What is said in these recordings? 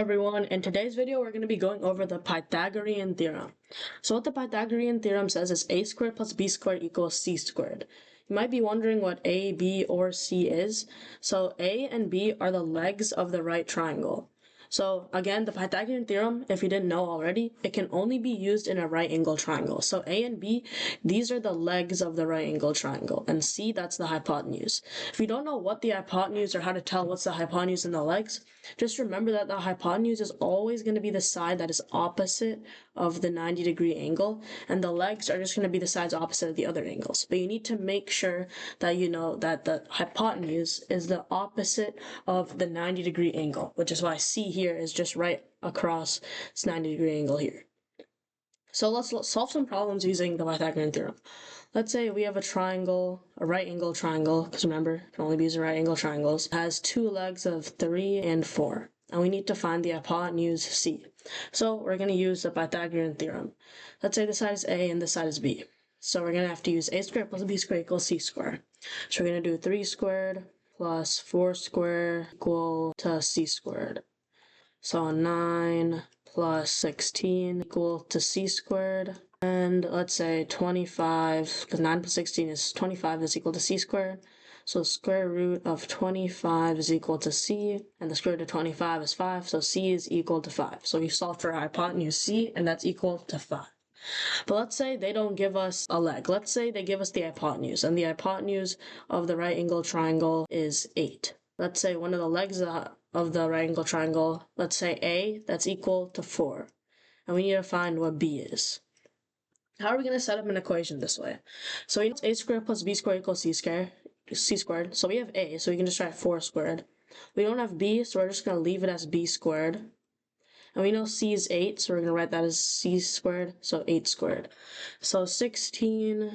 Everyone, in today's video we're going to be going over the Pythagorean theorem. So what the Pythagorean theorem says is a squared plus b squared equals c squared. You might be wondering what a, b, or c is. So a and b are the legs of the right triangle. So again, the Pythagorean theorem, if you didn't know already, it can only be used in a right angle triangle. So a and b, these are the legs of the right angle triangle, and c, that's the hypotenuse. If you don't know what the hypotenuse or how to tell what's the hypotenuse and the legs, just remember that the hypotenuse is always going to be the side that is opposite of the 90-degree angle, and the legs are just going to be the sides opposite of the other angles. But you need to make sure that you know that the hypotenuse is the opposite of the 90-degree angle, which is why c here is just right across this 90-degree angle here. So let's solve some problems using the Pythagorean theorem. Let's say we have a triangle, a right angle triangle, because remember, it can only be used in right angle triangles. It has two legs of 3 and 4, and we need to find the hypotenuse c. So we're going to use the Pythagorean theorem. Let's say this side is a and this side is b. So we're going to have to use a squared plus b squared equals c squared. So we're going to do 3 squared plus 4 squared equal to c squared. So 9 plus 16 equal to c squared. And let's say 25, because 9 plus 16 is 25, is equal to c squared. So the square root of 25 is equal to c, and the square root of 25 is 5, so c is equal to 5. So we solve for hypotenuse c, and that's equal to 5. But let's say they don't give us a leg. Let's say they give us the hypotenuse, and the hypotenuse of the right angle triangle is 8. Let's say one of the legs of the right angle triangle, let's say a, that's equal to 4. And we need to find what b is. How are we going to set up an equation this way? So we know a squared plus b squared equals c squared. So we have a, so we can just write 4 squared. We don't have b, so we're just going to leave it as b squared. And we know c is 8, so we're going to write that as c squared, so 8 squared. So 16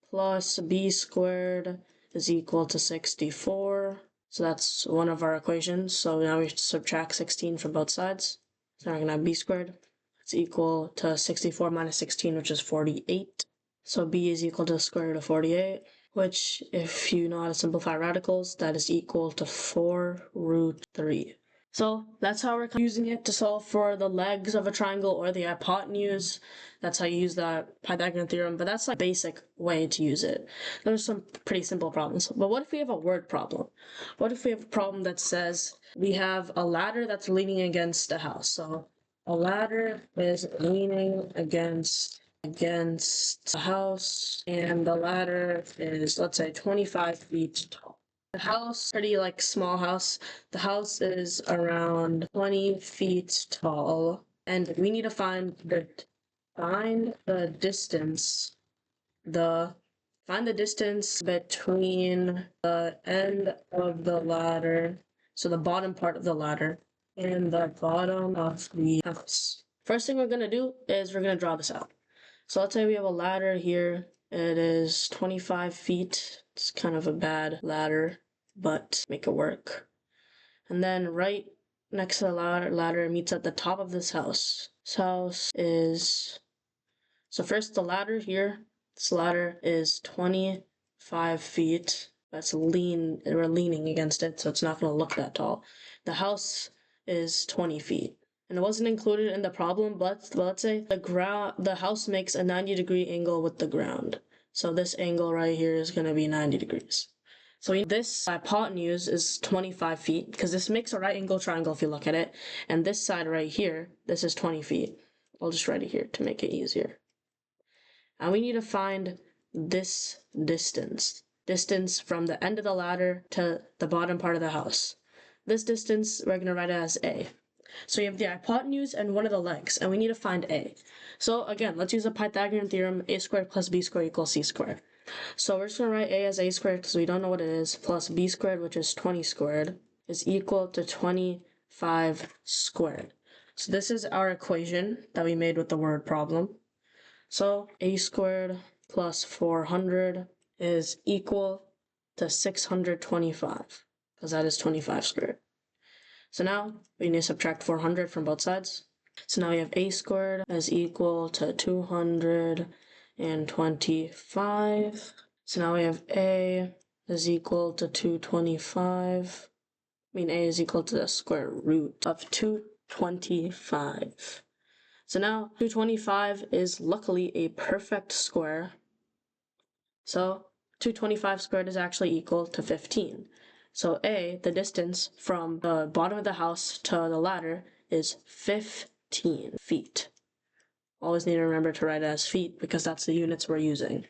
plus b squared is equal to 64. So that's one of our equations. So now we subtract 16 from both sides. So we're going to have b squared. It's equal to 64 minus 16, which is 48. So b is equal to the square root of 48, which, if you know how to simplify radicals, that is equal to 4 root 3. So that's how we're using it to solve for the legs of a triangle or the hypotenuse. That's how you use the Pythagorean theorem, but that's like a basic way to use it. There's some pretty simple problems. But what if we have a word problem? What if we have a problem that says we have a ladder that's leaning against a house? So a ladder is leaning against a house, and the ladder is, let's say, 25 feet tall. The house, pretty like small house, the house is around 20 feet tall, and we need to find the distance between the end of the ladder, so the bottom part of the ladder, and the bottom of the house. First thing we're going to do is we're going to draw this out. So let's say we have a ladder here. It is 25 feet. It's kind of a bad ladder, but make it work. And then right next to the ladder meets at the top of this house. This house is... So first the ladder here. This ladder is 25 feet. We're leaning against it, so it's not going to look that tall. The house is 20 feet. And it wasn't included in the problem, but let's say the house makes a 90-degree angle with the ground. So this angle right here is going to be 90 degrees. So this hypotenuse is 25 feet, because this makes a right angle triangle if you look at it. And this side right here, this is 20 feet. I'll just write it here to make it easier. And we need to find this distance from the end of the ladder to the bottom part of the house. This distance, we're going to write it as a. So you have the hypotenuse and one of the legs, and we need to find a. So again, let's use the Pythagorean theorem, a squared plus b squared equals c squared. So we're just going to write a as a squared because we don't know what it is, plus b squared, which is 20 squared, is equal to 25 squared. So this is our equation that we made with the word problem. So a squared plus 400 is equal to 625, because that is 25 squared. So now we need to subtract 400 from both sides. So now we have a squared is equal to 225. So now we have a is equal to 225. A is equal to the square root of 225. So now 225 is luckily a perfect square. So 225 squared is actually equal to 15. So A, the distance from the bottom of the house to the ladder, is 15 feet. Always need to remember to write it as feet because that's the units we're using.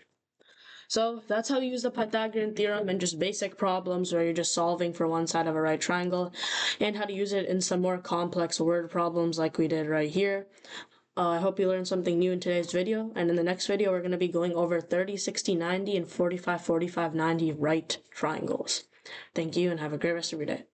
So that's how you use the Pythagorean theorem in just basic problems where you're just solving for one side of a right triangle, and how to use it in some more complex word problems like we did right here. I hope you learned something new in today's video, and in the next video we're going to be going over 30, 60, 90, and 45, 45, 90 right triangles. Thank you, and have a great rest of your day.